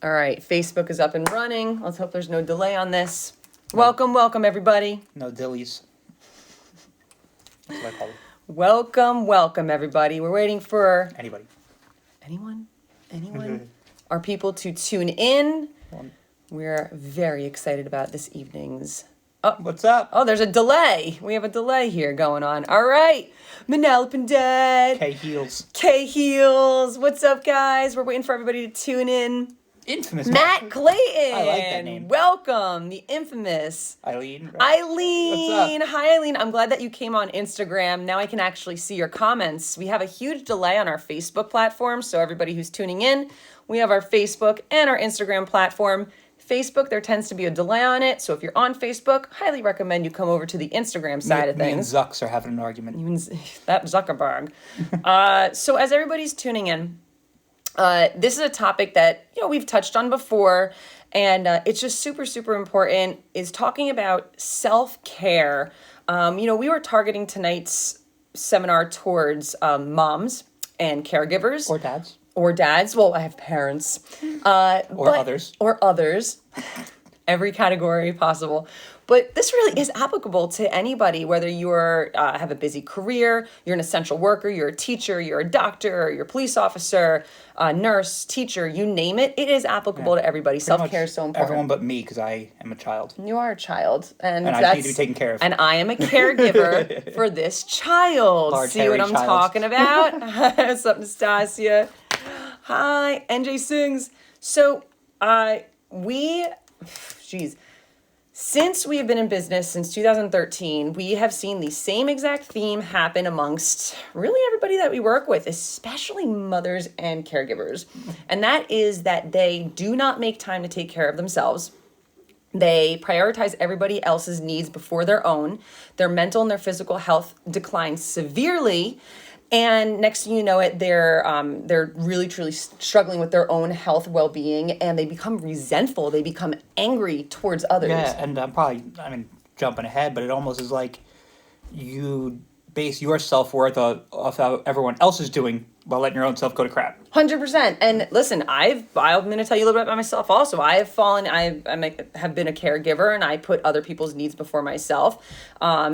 All right, Facebook is up and running. Let's hope there's no delay on this. Welcome, everybody. No dillies. That's what I call it. Welcome, everybody. We're waiting for... Anybody. Anyone? Our people to tune in. We're very excited about this evening's... Oh, what's up? Oh, there's a delay. We have a delay here going on. All right. Manel and Dad. K-Heels. What's up, guys? We're waiting for everybody to tune in. Infamous Matt Clayton. I like that name. Welcome, the infamous Eileen. Eileen. What's up? Hi, Eileen. I'm glad that you came on Instagram. Now I can actually see your comments. We have a huge delay on our Facebook platform, so everybody who's tuning in, we have our Facebook and our Instagram platform. Facebook, there tends to be a delay on it, so if you're on Facebook, highly recommend you come over to the Instagram side of things. Me and Zucks are having an argument. That Zuckerberg. So as everybody's tuning in, this is a topic that, we've touched on before, and it's just super, super important, is talking about self-care. We were targeting tonight's seminar towards moms and caregivers. Or dads. Well, I have parents. Or others. Every category possible. But this really is applicable to anybody, whether you're have a busy career, you're an essential worker, you're a teacher, you're a doctor, you're a police officer, a nurse, teacher, you name it. It is applicable to everybody. Self-care is so important. Everyone but me, because I am a child. You are a child. And I need to be taken care of. And I am a caregiver for this child. Large, See what I'm child. talking about? What's up, Nastasia? Hi, NJ Sings. So, since we have been in business since 2013, we have seen the same exact theme happen amongst really everybody that we work with, especially mothers and caregivers. And that is that they do not make time to take care of themselves. They prioritize everybody else's needs before their own. Their mental and their physical health decline severely. And next thing you know it, they're really, truly struggling with their own health, well-being, and they become resentful. They become angry towards others. Yeah, and I'm jumping ahead, but it almost is like you base your self-worth off how everyone else is doing while letting your own self go to crap. 100%. And listen, I'm going to tell you a little bit about myself also. I have been a caregiver, and I put other people's needs before myself. I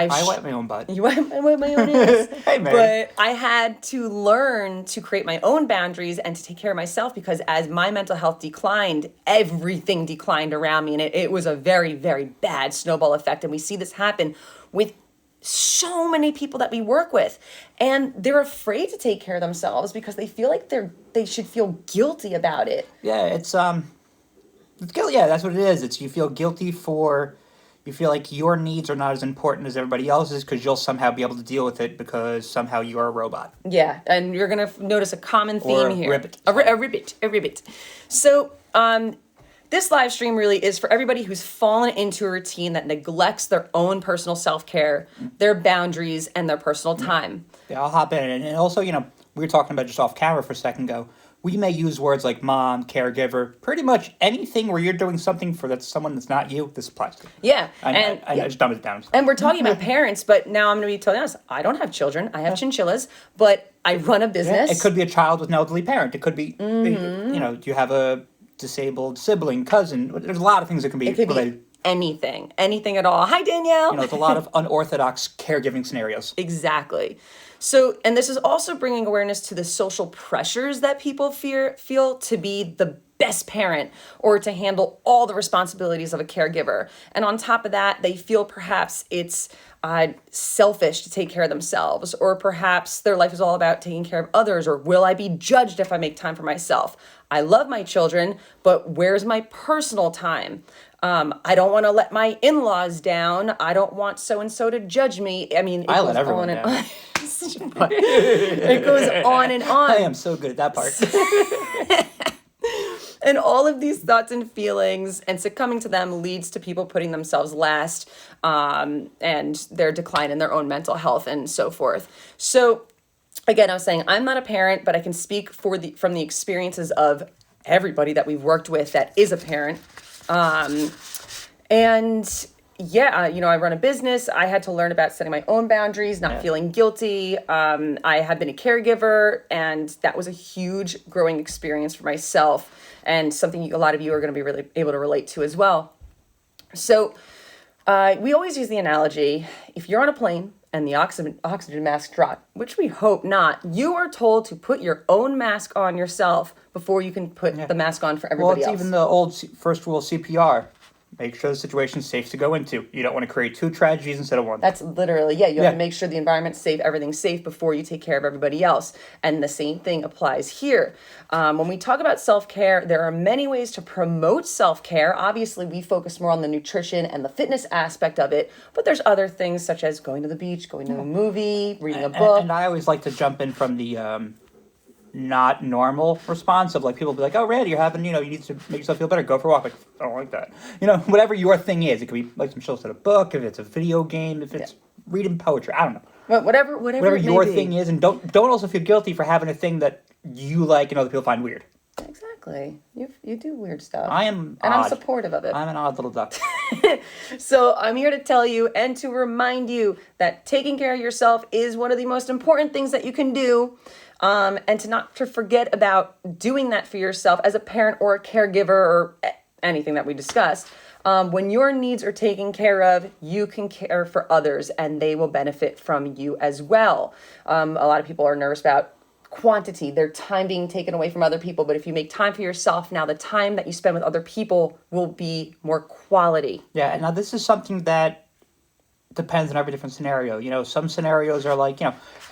wipe my own butt. You wipe my own ass. Hey, Mary. But I had to learn to create my own boundaries and to take care of myself, because as my mental health declined, everything declined around me. And it was a very, very bad snowball effect. And we see this happen with so many people that we work with, and they're afraid to take care of themselves because they feel like they should feel guilty about it. Yeah, it's guilt. Yeah, that's what it is. You feel guilty you feel like your needs are not as important as everybody else's because you'll somehow be able to deal with it because somehow you're a robot. Yeah, and you're gonna notice a common theme here. Ribbit. A ribbit. So, this live stream really is for everybody who's fallen into a routine that neglects their own personal self-care, their boundaries, and their personal time. Yeah, I'll hop in. And also, we were talking about just off camera for a second ago. We may use words like mom, caregiver, pretty much anything where you're doing something for someone that's not you, this applies to. Yeah. I just dumbed it down. And we're talking about parents, but now I'm going to be totally honest. I don't have children. I have chinchillas, but I run a business. Yeah, it could be a child with an elderly parent. It could be, you have a disabled sibling, cousin. There's a lot of things that can be related. Anything at all. Hi, Danielle. It's a lot of unorthodox caregiving scenarios. Exactly. So, and this is also bringing awareness to the social pressures that people feel to be the best parent or to handle all the responsibilities of a caregiver. And on top of that, they feel perhaps it's selfish to take care of themselves, or perhaps their life is all about taking care of others, or will I be judged if I make time for myself? I love my children, but where's my personal time? I don't want to let my in-laws down. I don't want so-and-so to judge me. I mean, I let everyone down. It goes on and on. I am so good at that part. And all of these thoughts and feelings and succumbing to them leads to people putting themselves last, and their decline in their own mental health and so forth. So again, I was saying I'm not a parent, but I can speak from the experiences of everybody that we've worked with that is a parent. And I run a business. I had to learn about setting my own boundaries, not feeling guilty. I have been a caregiver, and that was a huge growing experience for myself, and something a lot of you are going to be really able to relate to as well. So we always use the analogy, if you're on a plane and the oxygen mask drop, which we hope not, you are told to put your own mask on yourself before you can put the mask on for everybody else. Well, it's even the old first rule of CPR. Make sure the situation's safe to go into. You don't want to create 2 tragedies instead of 1. That's literally, you have to make sure the environment's safe, everything's safe before you take care of everybody else. And the same thing applies here. When we talk about self-care, there are many ways to promote self-care. Obviously, we focus more on the nutrition and the fitness aspect of it, but there's other things such as going to the beach, going to a movie, reading a book. And I always like to jump in from the not normal response of, like, people be like, oh, Randy, you're having, you need to make yourself feel better, go for a walk. Like, I don't like that. Whatever your thing is. It could be like some chill set a book, if it's a video game, if it's reading poetry, I don't know. But whatever your thing is, and don't also feel guilty for having a thing that you like and other people find weird. Exactly. You do weird stuff. I am and odd. I'm supportive of it. I'm an odd little duck. So I'm here to tell you and to remind you that taking care of yourself is one of the most important things that you can do. And to forget about doing that for yourself as a parent or a caregiver or anything that we discussed. When your needs are taken care of, you can care for others and they will benefit from you as well. A lot of people are nervous about quantity, their time being taken away from other people. But if you make time for yourself, now the time that you spend with other people will be more quality. Yeah, and now this is something that depends on every different scenario. Some scenarios are like,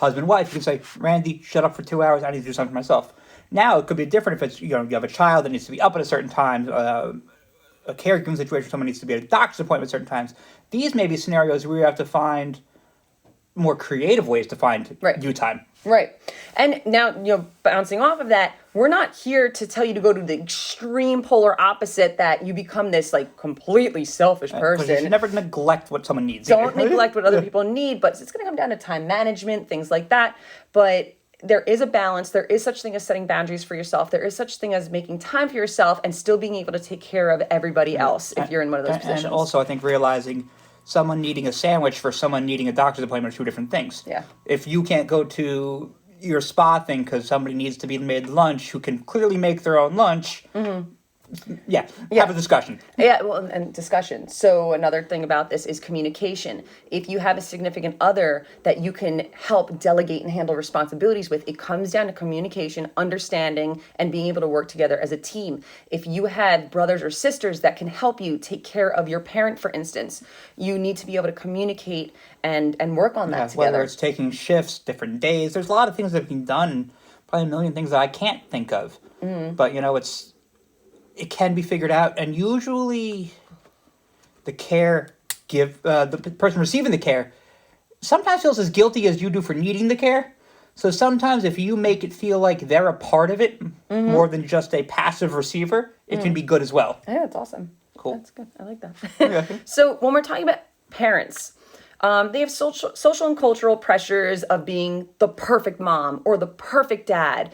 husband, wife. You can say, Randy, shut up for 2 hours. I need to do something for myself. Now, it could be different if it's, you have a child that needs to be up at a certain time, a caregiving situation, someone needs to be at a doctor's appointment at certain times. These may be scenarios where you have to find more creative ways to find you time. Right. And now, bouncing off of that, we're not here to tell you to go to the extreme polar opposite that you become this completely selfish person. You should never neglect what someone needs. Don't neglect what other people need, but it's going to come down to time management, things like that. But there is a balance. There is such thing as setting boundaries for yourself. There is such thing as making time for yourself and still being able to take care of everybody else if you're in one of those positions. And also, I think realizing someone needing a sandwich for someone needing a doctor's appointment are 2 different things. Yeah. If you can't go to your spa thing because somebody needs to be made lunch who can clearly make their own lunch, have a discussion. Yeah, well, and discussion. So another thing about this is communication. If you have a significant other that you can help delegate and handle responsibilities with, it comes down to communication, understanding, and being able to work together as a team. If you have brothers or sisters that can help you take care of your parent, for instance, you need to be able to communicate and work on that together. Whether it's taking shifts, different days, there's a lot of things that have been done, probably a million things that I can't think of. But, it can be figured out, and usually the the person receiving the care sometimes feels as guilty as you do for needing the care. So sometimes if you make it feel like they're a part of it more than just a passive receiver, it can be good as well. Yeah, that's awesome. Cool. That's good. I like that. So when we're talking about parents, they have social and cultural pressures of being the perfect mom or the perfect dad.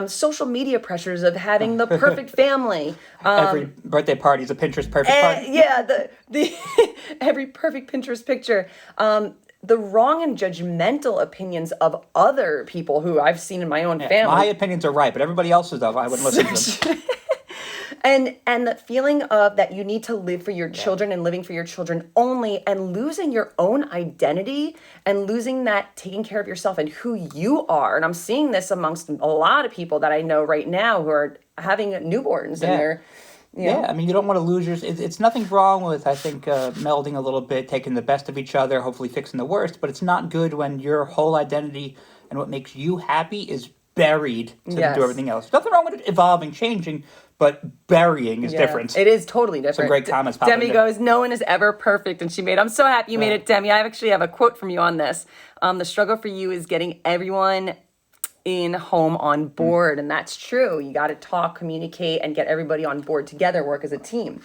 Social media pressures of having the perfect family. Every birthday party is a Pinterest perfect party. Yeah, the every perfect Pinterest picture. The wrong and judgmental opinions of other people who I've seen in my own family. My opinions are right, but everybody else's, though, I wouldn't listen to them. And the feeling of that you need to live for your children and living for your children only, and losing your own identity and losing that taking care of yourself and who you are. And I'm seeing this amongst a lot of people that I know right now who are having newborns and they're, I mean, you don't want to lose yours. It's nothing wrong with, I think, melding a little bit, taking the best of each other, hopefully fixing the worst. But it's not good when your whole identity and what makes you happy is buried to do everything else. Nothing wrong with it evolving, changing, but burying is different. It is totally different. Some great comments. Demi goes, no one is ever perfect. And I'm so happy you made it, Demi. I actually have a quote from you on this. The struggle for you is getting everyone in home on board. And that's true. You got to talk, communicate, and get everybody on board together, work as a team.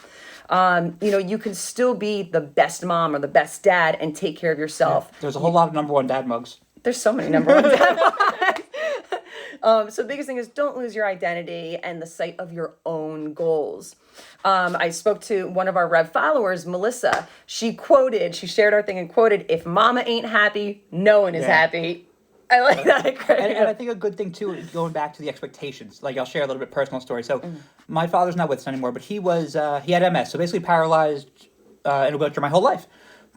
You can still be the best mom or the best dad and take care of yourself. There's a whole lot of number one dad mugs. There's so many number one dad mugs. So the biggest thing is don't lose your identity and the sight of your own goals. I spoke to one of our Rev followers, Melissa. She shared our thing and quoted, "If mama ain't happy, no one is happy." I like that. And I think a good thing too is going back to the expectations. Like I'll share a little bit personal story. So my father's not with us anymore, but he had MS, so basically paralyzed in a wheelchair my whole life.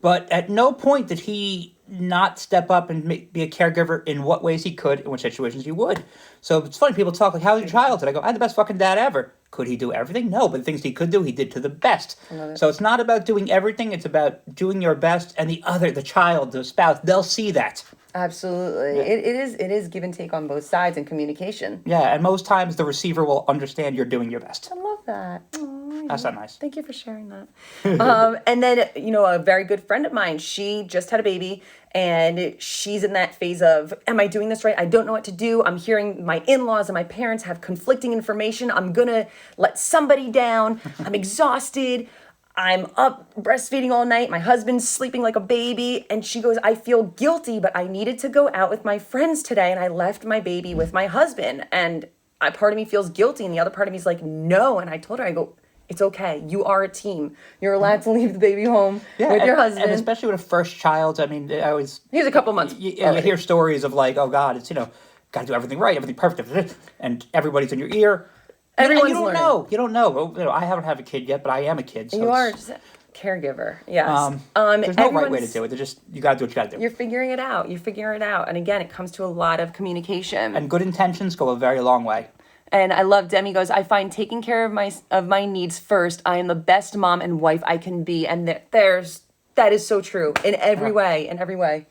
But at no point did he not step up and be a caregiver in what ways he could, in what situations he would. So it's funny, people talk like, "How's your childhood?" I go, "I had the best fucking dad ever." Could he do everything? No, but the things he could do, he did to the best. So it's not about doing everything, it's about doing your best, and the child, the spouse, they'll see that. Absolutely. Yeah. It is give and take on both sides and communication. Yeah, and most times the receiver will understand you're doing your best. I love that. Oh, that's not nice. Thank you for sharing that. And then, a very good friend of mine, she just had a baby, and she's in that phase of, am I doing this right? I don't know what to do. I'm hearing my in-laws and my parents have conflicting information. I'm going to let somebody down. I'm exhausted. I'm up breastfeeding all night. My husband's sleeping like a baby. And she goes, I feel guilty, but I needed to go out with my friends today. And I left my baby with my husband. And part of me feels guilty. And the other part of me is like, no. And I told her, I go, it's okay. You are a team. You're allowed to leave the baby home with your husband. And especially with a first child. I mean, he's a couple months. You hear stories of like, oh God, it's, got to do everything right, everything perfect. And everybody's in your ear. Everyone's you don't learning. know. You don't know. I haven't had a kid yet, but I am a kid. So you are just a caregiver. Yes. There's no right way to do it. You got to do what you got to do. You're figuring it out. And again, it comes to a lot of communication. And good intentions go a very long way. And I love Demi goes, I find taking care of my needs first. I am the best mom and wife I can be. And that is so true in every way.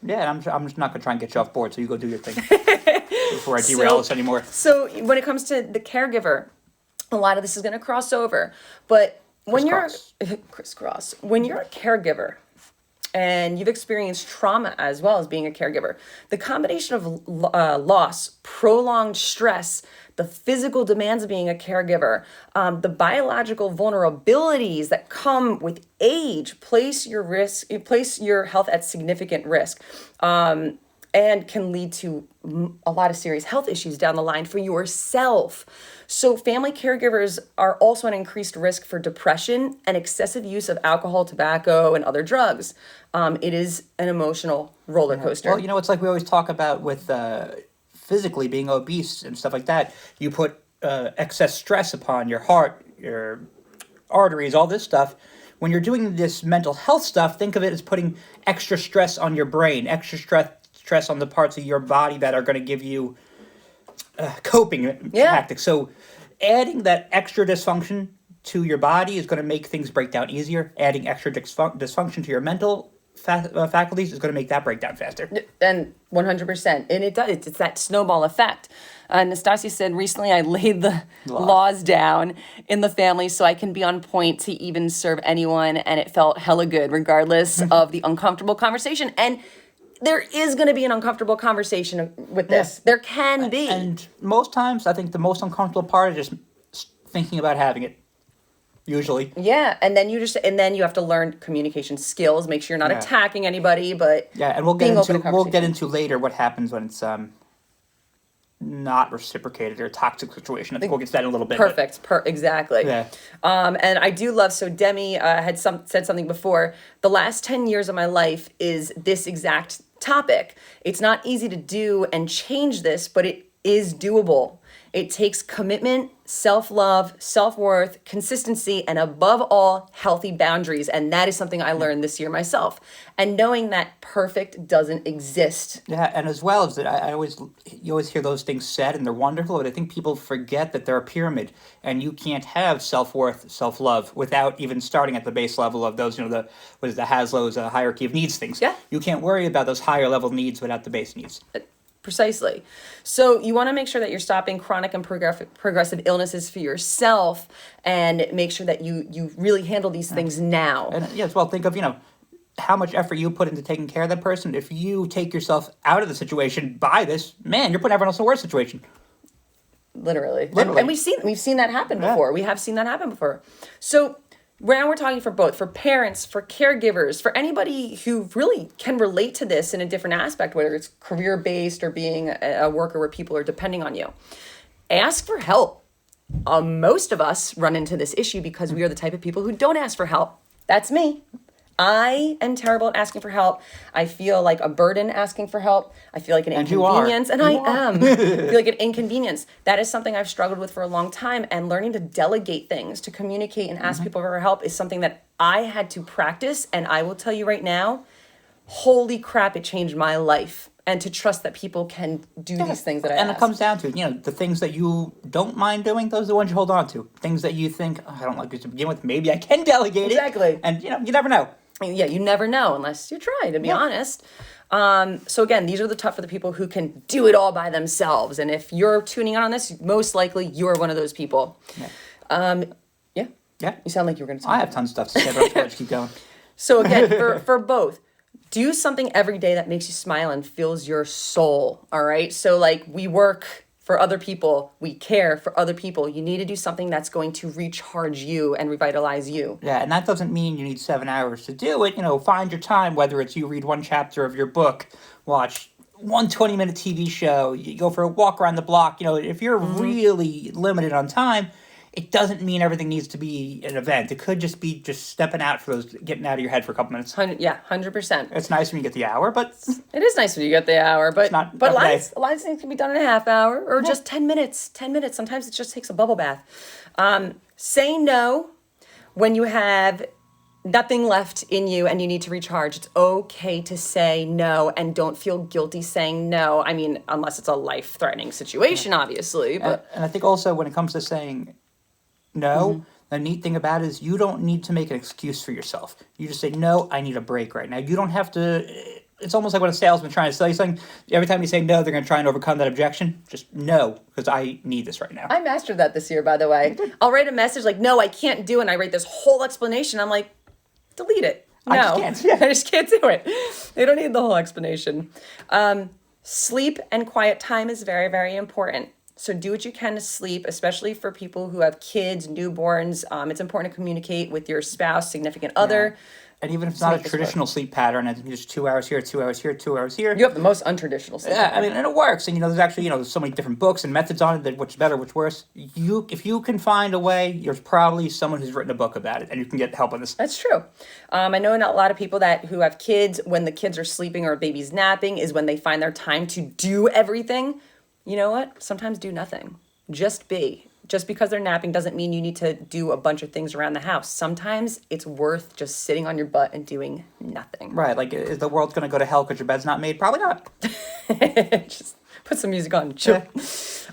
Yeah, and I'm just not going to try and get you off board. So you go do your thing before I derail us anymore. So when it comes to the caregiver, a lot of this is going to cross over, but when you're a caregiver and you've experienced trauma as well as being a caregiver, the combination of loss, prolonged stress, the physical demands of being a caregiver, the biological vulnerabilities that come with age place your health at significant risk. And can lead to a lot of serious health issues down the line for yourself. So family caregivers are also at increased risk for depression and excessive use of alcohol, tobacco, and other drugs. It is an emotional roller coaster. Well, it's like we always talk about with physically being obese and stuff like that. You put excess stress upon your heart, your arteries, all this stuff. When you're doing this mental health stuff, think of it as putting extra stress on your brain, extra stress on the parts of your body that are going to give you coping tactics. So adding that extra dysfunction to your body is going to make things break down easier. Adding extra dysfunction to your mental faculties is going to make that break down faster. And 100%. And it does. It's that snowball effect. Nastasia said, recently I laid the laws down in the family so I can be on point to even serve anyone. And it felt hella good, regardless of the uncomfortable conversation. And there is going to be an uncomfortable conversation with this. There can be. And most times, I think the most uncomfortable part is just thinking about having it. Usually. Yeah, and then you have to learn communication skills. Make sure you're not attacking anybody, but and we'll get into later what happens when it's not reciprocated or a toxic situation. I think we'll get to that in a little bit. Perfect. Exactly. Yeah. And I do love, so Demi had said something before, the last 10 years of my life is this exact topic. It's not easy to do and change this, but it is doable. It takes commitment, self-love, self-worth, consistency, and above all, healthy boundaries. And that is something I learned this year myself. And knowing that perfect doesn't exist. Yeah, and as well as that, you always hear those things said, and they're wonderful, but I think people forget that they're a pyramid, and you can't have self-worth, self-love without even starting at the base level of those, the Haslow's hierarchy of needs things. Yeah. You can't worry about those higher level needs without the base needs. Precisely. So you want to make sure that you're stopping chronic and progressive illnesses for yourself and make sure that you really handle these things now. And as well, think of, how much effort you put into taking care of that person. If you take yourself out of the situation by this, man, you're putting everyone else in a worse situation. Literally. And we've seen that happen before. We have seen that happen before. So now we're talking for both, for parents, for caregivers, for anybody who really can relate to this in a different aspect, whether it's career-based or being a worker where people are depending on you. Ask for help. Most of us run into this issue because we are the type of people who don't ask for help. That's me. I am terrible at asking for help. I feel like a burden asking for help. I feel like an inconvenience. And I am. I feel like an inconvenience. That is something I've struggled with for a long time. And learning to delegate things, to communicate and ask people for help is something that I had to practice. And I will tell you right now, holy crap, it changed my life. And to trust that people can do these things that I And ask. it comes down to, the things that you don't mind doing, those are the ones you hold on to. Things that you think, I don't like this to begin with, maybe I can delegate Exactly. it. And, you never know. Yeah, you never know unless you try, to be honest. So again, these are for the people who can do it all by themselves. And if you're tuning in on this, most likely you're one of those people. Yeah. Yeah. You sound like you were going to say I have tons of stuff to say, but I'll just keep going. So again, for both, do something every day that makes you smile and fills your soul. All right. So like we work for other people, we care for other people. You need to do something that's going to recharge you and revitalize you. Yeah, and that doesn't mean you need 7 hours to do it. Find your time, whether it's you read one chapter of your book, watch one 20-minute TV show, you go for a walk around the block. If you're really limited on time, it doesn't mean everything needs to be an event. It could just be stepping out for those, getting out of your head for a couple minutes. 100%. It's nice when you get the hour, but it is nice when you get the hour, but not a lot of things can be done in a half hour or just 10 minutes. 10 minutes. Sometimes it just takes a bubble bath. Say no when you have nothing left in you and you need to recharge. It's okay to say no and don't feel guilty saying no. I mean, unless it's a life-threatening situation, obviously. But and I think also when it comes to saying no, the neat thing about it is you don't need to make an excuse for yourself. You just say, no, I need a break right now. You don't have to. It's almost like when a salesman trying to sell you something. Every time you say no, they're going to try and overcome that objection. Just no, because I need this right now. I mastered that this year, by the way. I'll write a message like, no, I can't do it. And I write this whole explanation. I'm like, delete it. No, I just can't do it. They don't need the whole explanation. Sleep and quiet time is very, very important. So do what you can to sleep, especially for people who have kids, newborns. It's important to communicate with your spouse, significant other. And even if it's not a traditional sleep pattern, and just 2 hours here, 2 hours here, 2 hours here. You have the most untraditional sleep pattern. I mean, and it works. And, there's actually, there's so many different books and methods on it, that which better, which worse. If you can find a way, there's probably someone who's written a book about it, and you can get help on this. That's true. I know a lot of people who have kids, when the kids are sleeping or a baby's napping, is when they find their time to do everything. You know what? Sometimes do nothing. Just be. Just because they're napping doesn't mean you need to do a bunch of things around the house. Sometimes it's worth just sitting on your butt and doing nothing. Right. Like, is the world going to go to hell because your bed's not made? Probably not. Just put some music on. Chill.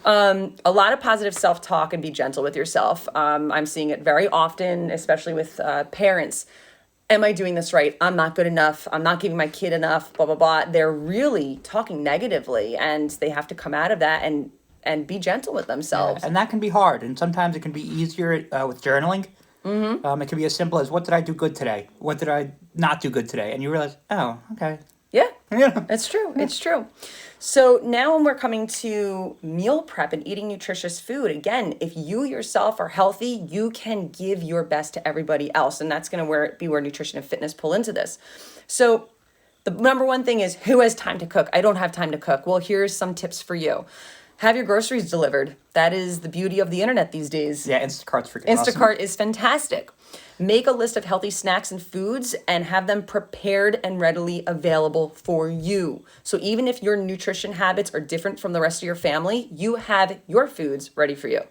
A lot of positive self-talk and be gentle with yourself. I'm seeing it very often, especially with parents. Am I doing this right? I'm not good enough. I'm not giving my kid enough, blah, blah, blah. They're really talking negatively, and they have to come out of that and be gentle with themselves. Yeah, and that can be hard, and sometimes it can be easier with journaling. It can be as simple as, what did I do good today? What did I not do good today? And you realize, oh, okay. Yeah, it's true. It's true. So now when we're coming to meal prep and eating nutritious food, again, if you yourself are healthy, you can give your best to everybody else. And that's going to be where nutrition and fitness pull into this. So the number one thing is, who has time to cook? I don't have time to cook. Well, here's some tips for you. Have your groceries delivered. That is the beauty of the internet these days. Yeah, Instacart's freaking awesome. Instacart is fantastic. Make a list of healthy snacks and foods and have them prepared and readily available for you. So even if your nutrition habits are different from the rest of your family, you have your foods ready for you.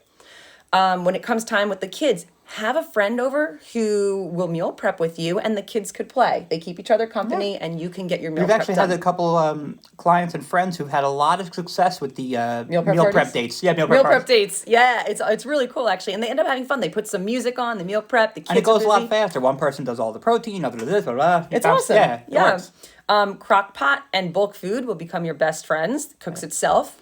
When it comes time with the kids, have a friend over who will meal prep with you, and the kids could play. They keep each other company, and you can get your meal prep done. We've actually had a couple clients and friends who've had a lot of success with the meal prep dates. Yeah, meal prep dates. Yeah, it's really cool, actually. And they end up having fun. They put some music on, the meal prep, the kids and it goes are a lot faster. One person does all the protein, other does this, blah, blah. It's awesome. Yeah, it works. Crock pot and bulk food will become your best friends. It cooks itself.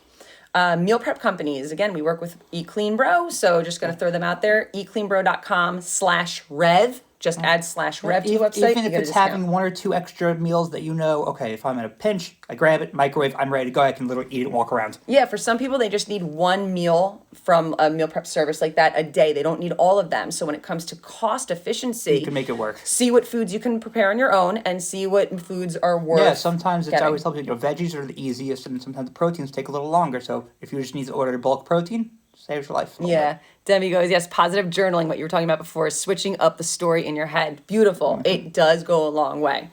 Meal prep companies. Again, we work with Eat Clean Bro, so just going to throw them out there. eatcleanbro.com/rev. Just add /rev to your website. Even you if get a it's discount. having 1 or 2 extra meals that you know, okay, if I'm in a pinch, I grab it, microwave, I'm ready to go. I can literally eat it and walk around. Yeah, for some people, they just need one meal from a meal prep service like that a day. They don't need all of them. So when it comes to cost efficiency, You can make it work. see what foods you can prepare on your own and see what foods are worth. Yeah, sometimes it's getting. always helpful. Veggies are the easiest, and sometimes the proteins take a little longer. So if you just need to order bulk protein, saves your life. Yeah. Demi goes, yes, positive journaling, what you were talking about before, is switching up the story in your head. Beautiful. It does go a long way.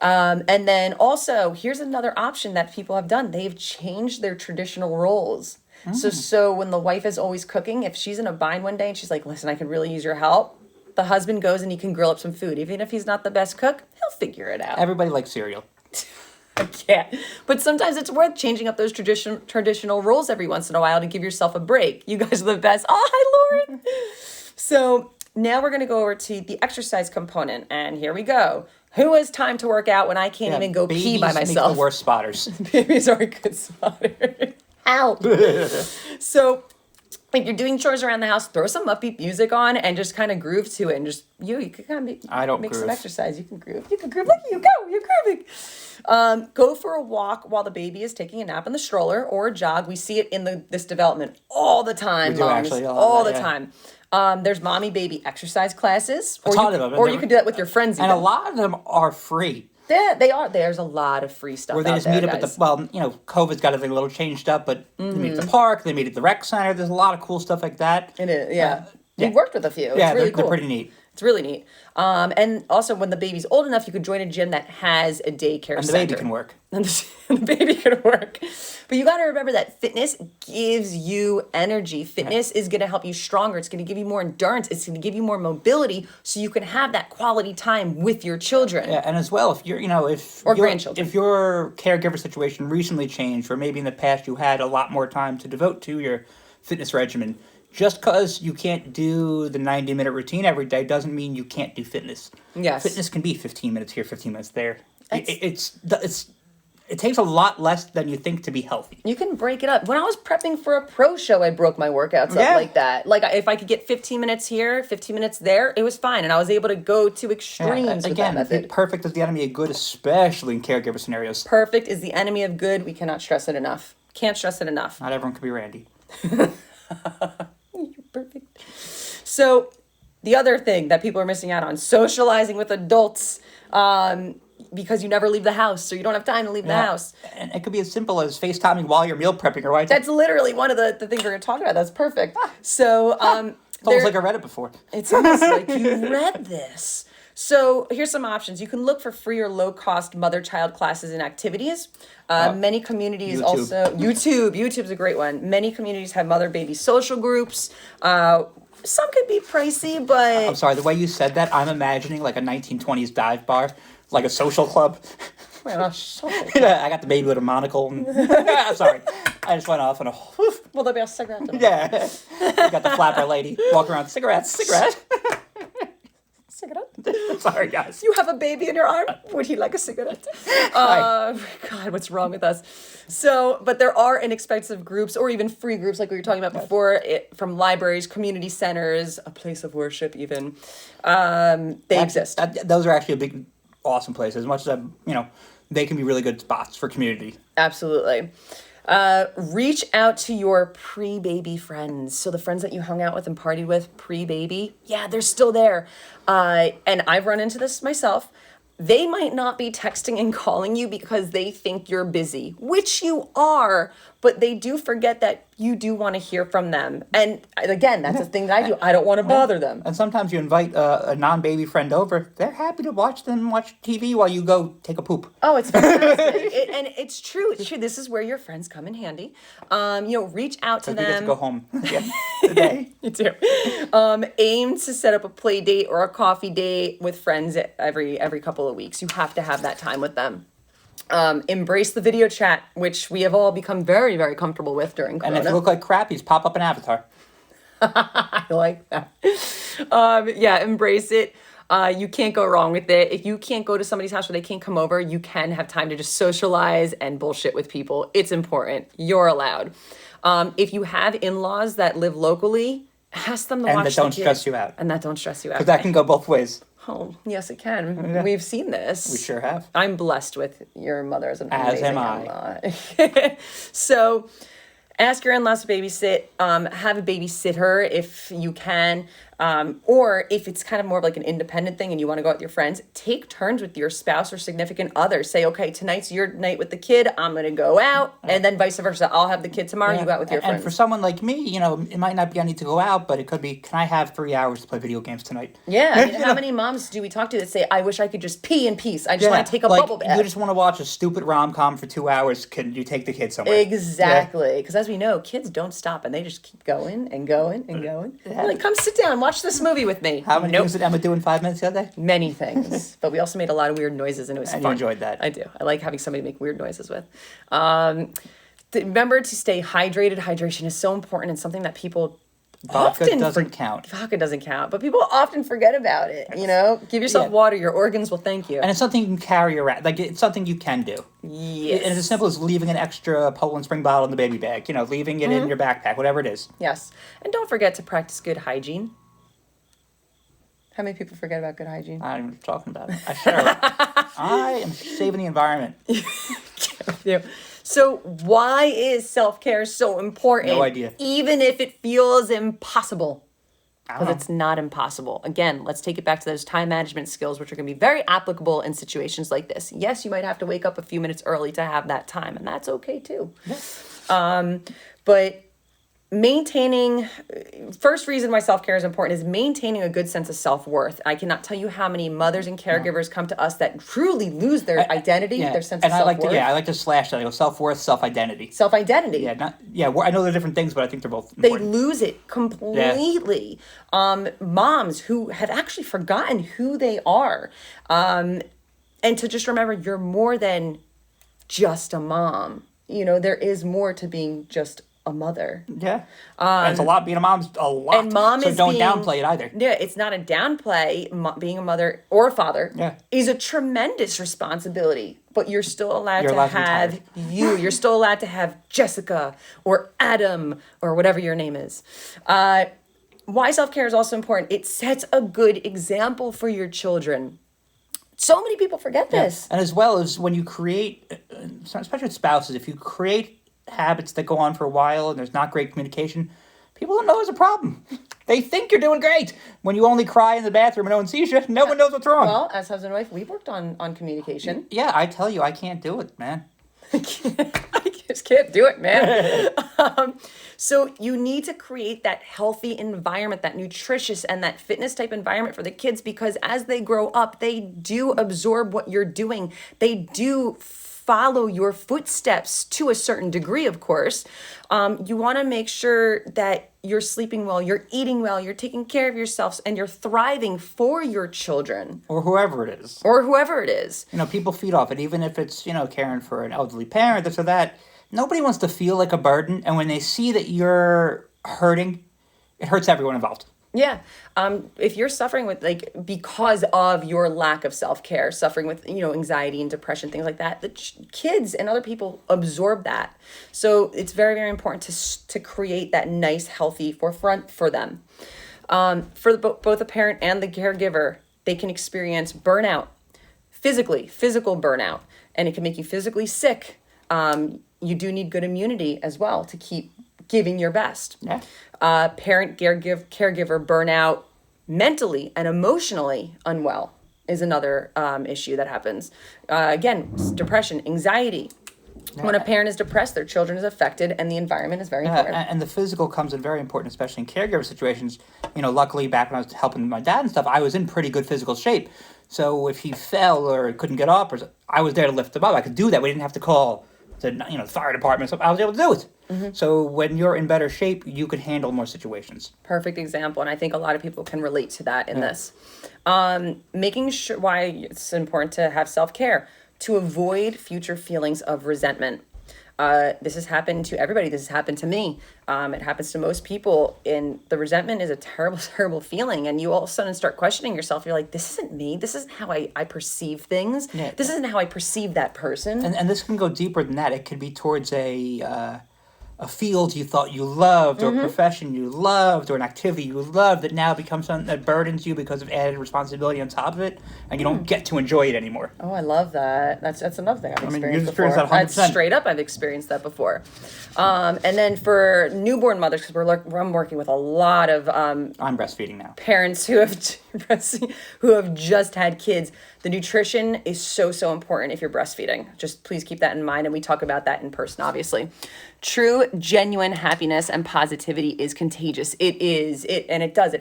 And then also, here's another option that people have done. They've changed their traditional roles. So when the wife is always cooking, if she's in a bind one day and she's like, listen, I could really use your help, the husband goes and he can grill up some food. Even if he's not the best cook, he'll figure it out. Everybody likes cereal. I can't. But sometimes it's worth changing up those traditional roles every once in a while to give yourself a break. You guys are the best. Oh, hi, Lauren. So now we're going to go over to the exercise component. And here we go. Who has time to work out when I can't even go pee by myself? Babies make the worst spotters. Babies are a good spotter. Ow. So if you're doing chores around the house, throw some upbeat music on and just kind of groove to it. And just, you can kind of make some exercise. You can groove. You can groove. Look at you go. You're grooving. Go for a walk while the baby is taking a nap in the stroller or a jog. We see it in this development all the time, we do moms. Actually, all the time. There's mommy baby exercise classes. A ton of them. Or you can do that with your friends. And a lot of them are free. Yeah, they are. There's a lot of free stuff. Where they just meet up at the, COVID's got everything a little changed up, but they meet at the park, they meet at the rec center. There's a lot of cool stuff like that. It is, yeah. We've worked with a few. Yeah, it's really cool. They're pretty neat. It's really neat. And also, when the baby's old enough, you could join a gym that has a daycare center. And the baby can work. And the baby can work. But you got to remember that fitness gives you energy. Fitness is going to help you stronger. It's going to give you more endurance. It's going to give you more mobility so you can have that quality time with your children. Yeah, and as well, if you're, grandchildren. If your caregiver situation recently changed, or maybe in the past you had a lot more time to devote to your fitness regimen, just because you can't do the 90-minute routine every day doesn't mean you can't do fitness. Yes. Fitness can be 15 minutes here, 15 minutes there. It takes a lot less than you think to be healthy. You can break it up. When I was prepping for a pro show, I broke my workouts up like that. Like, if I could get 15 minutes here, 15 minutes there, it was fine. And I was able to go to extremes with that method. Perfect is the enemy of good, especially in caregiver scenarios. Perfect is the enemy of good. We cannot stress it enough. Can't stress it enough. Not everyone can be Randy. You're perfect. So the other thing that people are missing out on, socializing with adults, because you never leave the house, so you don't have time to leave the house. And it could be as simple as FaceTiming while you're meal prepping, right? That's literally one of the things we're going to talk about. That's perfect. So it's almost like I read it before. It's almost like you read this. So here's some options. You can look for free or low-cost mother-child classes and activities. Many communities YouTube's a great one. Many communities have mother-baby social groups. Some could be pricey, but... I'm sorry, the way you said that, I'm imagining like a 1920s dive bar, like a social club. Well, social club. Yeah, I got the baby with a monocle. And... sorry, I just went off on a... Will there be a cigarette? Yeah. You got the flapper lady walking around, cigarette. Cigarette? Sorry, guys. You have a baby in your arm? Would he like a cigarette? God, what's wrong with us? So, but there are inexpensive groups or even free groups like we were talking about before, from libraries, community centers, a place of worship even. They exist. Those are actually big, awesome places. As much as, they can be really good spots for community. Absolutely. Reach out to your pre-baby friends. So the friends that you hung out with and partied with pre-baby, yeah, they're still there. And I've run into this myself. They might not be texting and calling you because they think you're busy, which you are, but they do forget that you do want to hear from them. And again, that's the thing that I do. I don't want to bother them. And sometimes you invite a non-baby friend over. They're happy to watch TV while you go take a poop. Oh, it's fantastic. And it's true. It's true. This is where your friends come in handy. Reach out to them. We get to go home today. You do. Aim to set up a play date or a coffee date with friends every couple of weeks. You have to have that time with them. Embrace the video chat, which we have all become very, very comfortable with during Corona. And if you look like crap, you just pop up an avatar. I like that. Embrace it. You can't go wrong with it. If you can't go to somebody's house where they can't come over, you can have time to just socialize and bullshit with people. It's important. You're allowed. If you have in-laws that live locally, Ask them to And watch that the don't kid. stress you out. And that don't stress you out. Because that can go both ways. Oh, yes, it can. Yeah. We've seen this. We sure have. I'm blessed with your mother as an As amazing am I. in-law. So ask your in-laws to babysit. Have a babysitter if you can. Or if it's kind of more of like an independent thing and you want to go out with your friends, take turns with your spouse or significant other. Say, okay, tonight's your night with the kid. I'm going to go out. And then vice versa. I'll have the kid tomorrow. You go out with your friends. And for someone like me, it might not be I need to go out, but it could be, can I have 3 hours to play video games tonight? Yeah. I mean, how many moms do we talk to that say, I wish I could just pee in peace. I just want to take a bubble bath. You just want to watch a stupid rom-com for 2 hours. Can you take the kid somewhere? Exactly. Because as we know, kids don't stop and they just keep going and going and going. They're like, come sit down, watch this movie with me. How many things did Emma do in 5 minutes the other day? Many things. But we also made a lot of weird noises and it was fun. You enjoyed that. I do. I like having somebody make weird noises with. Remember to stay hydrated. Hydration is so important and something that people Vodka doesn't count. Vodka doesn't count, but people often forget about it, Give yourself water. Your organs will thank you. And it's something you can carry around. Like, it's something you can do. Yes. And it's as simple as leaving an extra Poland Spring bottle in the baby bag. Leaving it in your backpack, whatever it is. Yes. And don't forget to practice good hygiene. How many people forget about good hygiene? I don't even know what you're talking about. I sure I am saving the environment. Yeah. So why is self-care so important? No idea. Even if it feels impossible. I don't Because know. it's not impossible. Again, let's take it back to those time management skills, which are going to be very applicable in situations like this. Yes, you might have to wake up a few minutes early to have that time, and that's okay too. Yeah. But first reason why self-care is important is maintaining a good sense of self-worth. I cannot tell you how many mothers and caregivers come to us that truly lose their identity, their sense of self-worth. I like to slash that. I go self-worth, self-identity. Self-identity. Yeah, I know they're different things, but I think they're both They important. lose it completely. Moms who have actually forgotten who they are. And to just remember, you're more than just a mom. There is more to being just a mother. Yeah. And it's a lot. Being a mom's a lot. And mom so is don't being- downplay it either. Yeah, it's not a downplay. Being a mother or a father is a tremendous responsibility. But you're still allowed to have you. You're still allowed to have Jessica or Adam or whatever your name is. Why self-care is also important. It sets a good example for your children. So many people forget this. And as well as when you create, especially with spouses, if you create habits that go on for a while and there's not great communication, people don't know there's a problem. They think you're doing great. When you only cry in the bathroom and no one sees you, no one knows what's wrong. Well, as husband and wife, we've worked on communication. Yeah, I tell you, I can't do it, man. I just can't do it, man. So you need to create that healthy environment, that nutritious and that fitness type environment for the kids, because as they grow up, they do absorb what you're doing. They do follow your footsteps to a certain degree, of course. You want to make sure that you're sleeping well, you're eating well, you're taking care of yourselves, and you're thriving for your children. Or whoever it is. People feed off it, even if it's, caring for an elderly parent, this or that. Nobody wants to feel like a burden, and when they see that you're hurting, it hurts everyone involved. Yeah. If you're suffering with because of your lack of self-care, suffering with, anxiety and depression, things like that, the kids and other people absorb that. So it's very, very important to create that nice, healthy forefront for them. For both the parent and the caregiver, they can experience burnout, physical burnout, and it can make you physically sick. You do need good immunity as well to keep giving your best. Yeah. Parent caregiver burnout, mentally and emotionally unwell is another issue that happens. Again, depression, anxiety. When a parent is depressed, their children is affected, and the environment is very important. And the physical comes in very important, especially in caregiver situations. Luckily, back when I was helping my dad and stuff, I was in pretty good physical shape. So if he fell or couldn't get up, I was there to lift him up. I could do that. We didn't have to call the fire department. So I was able to do it. Mm-hmm. So when you're in better shape, you could handle more situations. Perfect example, and I think a lot of people can relate to that in this. Making sure why it's important to have self-care, to avoid future feelings of resentment. This has happened to everybody. This has happened to me. It happens to most people. And the resentment is a terrible, terrible feeling. And you all of a sudden start questioning yourself. You're like, this isn't me. This isn't how I perceive things. Yeah. This isn't how I perceive that person. And this can go deeper than that. It could be towards a a field you thought you loved, or a profession you loved, or an activity you loved that now becomes something that burdens you because of added responsibility on top of it, and you don't get to enjoy it anymore. Oh, I love that. That's another thing I've experienced you've before. experienced that 100%. That's straight up, I've experienced that before. And then for newborn mothers, because I'm working with a lot of I'm breastfeeding now. parents who have just had kids. The nutrition is so important if you're breastfeeding. Just please keep that in mind, and we talk about that in person, obviously. True, genuine happiness and positivity is contagious. It is. It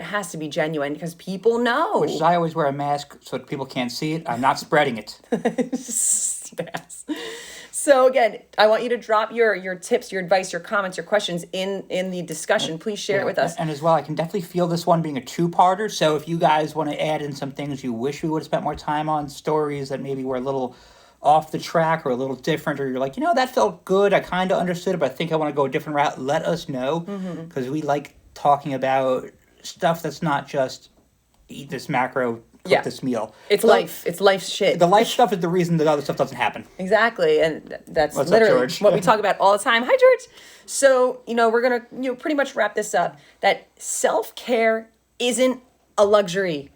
has to be genuine because people know. Which is I always wear a mask so that people can't see it. I'm not spreading it. Yes. So again, I want you to drop your tips, your advice, your comments, your questions in the discussion. Please share it with us. And as well, I can definitely feel this one being a two-parter. So if you guys want to add in some things you wish we would have spent more time on, stories that maybe were a little off the track or a little different, or you're like, that felt good, I kind of understood it, but I think I want to go a different route, let us know. Because we like talking about stuff that's not just eat this macro, cook this meal. It's life. It's life shit. The life stuff is the reason that other stuff doesn't happen. Exactly. And that's What's literally up, George? what we talk about all the time. Hi, George. So, we're going to pretty much wrap this up. That self-care isn't a luxury.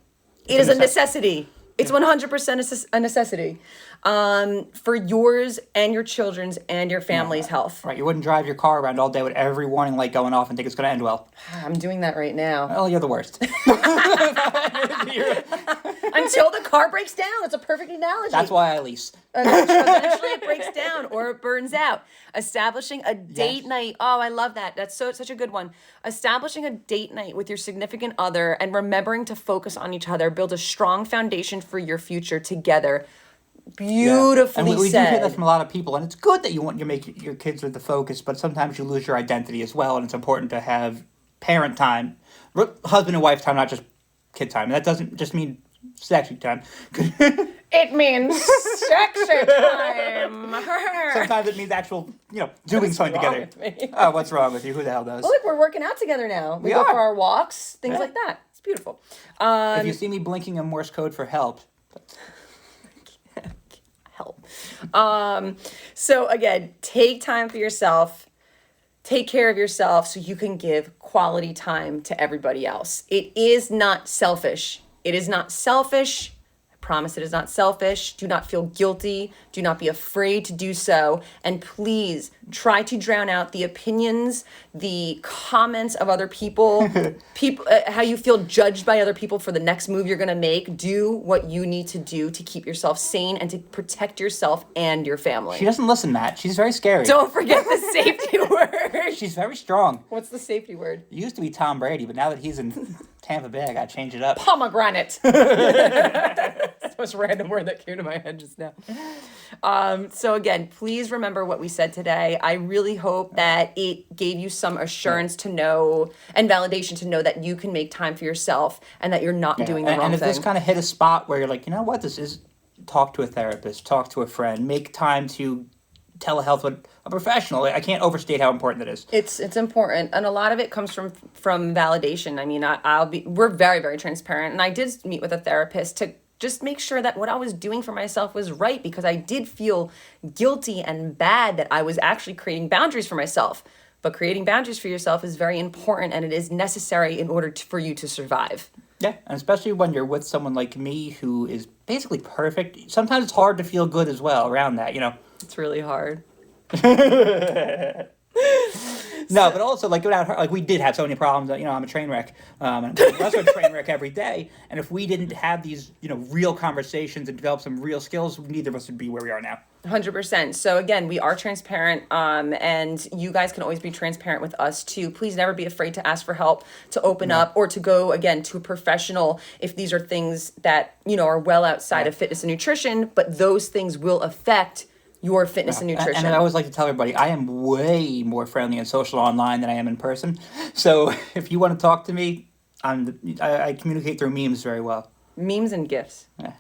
It is a necessity. It's 100% a necessity for yours and your children's and your family's health. Right, you wouldn't drive your car around all day with every warning light going off and think it's going to end well. I'm doing that right now. Well, you're the worst. Until the car breaks down. That's a perfect analogy. That's why I lease. Eventually it breaks down or it burns out. Establishing a date night. Oh, I love that. That's such a good one. Establishing a date night with your significant other and remembering to focus on each other builds a strong foundation for your future together. Beautifully and we said. do hear that from a lot of people, and it's good that you want to make your kids are the focus, but sometimes you lose your identity as well, and it's important to have parent time, husband and wife time, not just kid time. And that doesn't just mean sexy time. It means sexy time. Sometimes it means actual, doing something together. Oh, what's wrong with you? Who the hell knows? Well, look, we're working out together now. We go are. for our walks, things like that. It's beautiful. If you see me blinking in Morse code for help. Help. So again, take time for yourself. Take care of yourself so you can give quality time to everybody else. It is not selfish. It is not selfish. I promise it is not selfish. Do not feel guilty. Do not be afraid to do so. And please try to drown out the opinions, the comments of other people, how you feel judged by other people for the next move you're going to make. Do what you need to do to keep yourself sane and to protect yourself and your family. She doesn't listen, Matt. She's very scary. Don't forget the safety word. She's very strong. What's the safety word? It used to be Tom Brady, but now that he's in Tampa Bay, I got to change it up. Pomegranate. That's the most random word that came to my head just now. So again, please remember what we said today. I really hope that it gave you some assurance to know and validation to know that you can make time for yourself and that you're not doing the wrong and if thing. this kind of hit a spot where you're like, what this is, talk to a therapist, talk to a friend, make time to telehealth with a professional. I can't overstate how important it is. It's important, and a lot of it comes from validation. I mean, we're very, very transparent, and I did meet with a therapist to just make sure that what I was doing for myself was right, because I did feel guilty and bad that I was actually creating boundaries for myself. But creating boundaries for yourself is very important, and it is necessary in order for you to survive. Yeah, and especially when you're with someone like me who is basically perfect. Sometimes it's hard to feel good as well around that, It's really hard. No, but also, without her, we did have so many problems. I'm a train wreck. And I'm also a train wreck every day. And if we didn't have these, real conversations and develop some real skills, neither of us would be where we are now. 100%. So again, we are transparent, and you guys can always be transparent with us too. Please never be afraid to ask for help, to open up, or to go again to a professional if these are things that are well outside of fitness and nutrition. But those things will affect your fitness and nutrition. And I always like to tell everybody, I am way more friendly and social online than I am in person. So if you want to talk to me, I communicate through memes very well. Memes and GIFs. Yeah.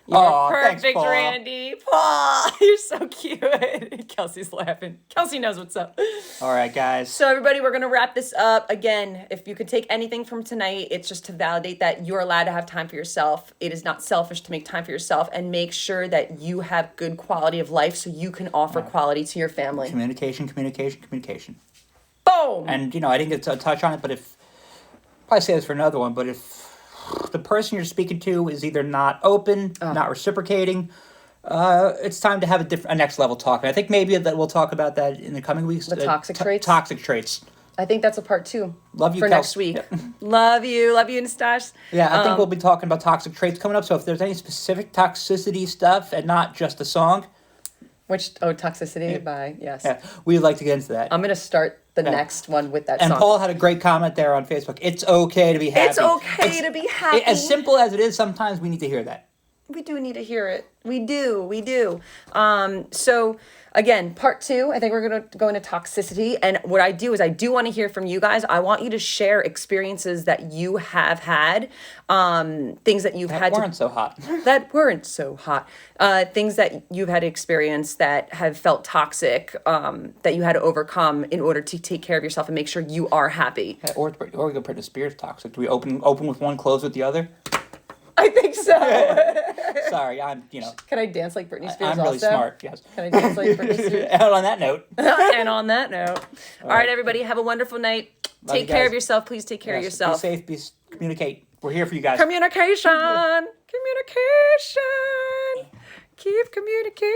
You're perfect, thanks, Paul. Randy. Paul, you're so cute. Kelsey's laughing. Kelsey knows what's up. All right, guys. So everybody, we're going to wrap this up. Again, if you could take anything from tonight, it's just to validate that you're allowed to have time for yourself. It is not selfish to make time for yourself, and make sure that you have good quality of life so you can offer quality to your family. Communication. Boom! And, I didn't get to touch on it, but probably say this for another one, but if the person you're speaking to is either not open, not reciprocating, it's time to have a next level talk. And I think maybe that we'll talk about that in the coming weeks. The toxic traits? Toxic traits. I think that's a part 2. Love you, for next week. Yeah. Love you, Nastash. Yeah, I think we'll be talking about toxic traits coming up. So if there's any specific toxicity stuff and not just a song, toxicity by yes. Yeah, we'd like to get into that. I'm gonna start the next one with that and song. Paul had a great comment there on Facebook. It's okay to be happy. It's okay to be happy. As simple as it is, sometimes we need to hear that. We do need to hear it. We do. So again, part 2, I think we're going to go into toxicity. And what I do is I do want to hear from you guys. I want you to share experiences that you have had, things that you've had that weren't so hot. That weren't so hot. Things that you've had experience that have felt toxic, that you had to overcome in order to take care of yourself and make sure you are happy. Yeah, or we go Britney Spears toxic. Do we open with one, close with the other? I think so. Sorry, I'm. Can I dance like Britney Spears? I'm really also? smart. Yes. Can I dance like Britney Spears? And on that note. And on that note, all right, everybody, have a wonderful night. Love Take care of yourself. Please take care of yourself. Be safe. Communicate. We're here for you guys. Communication. Keep communicating.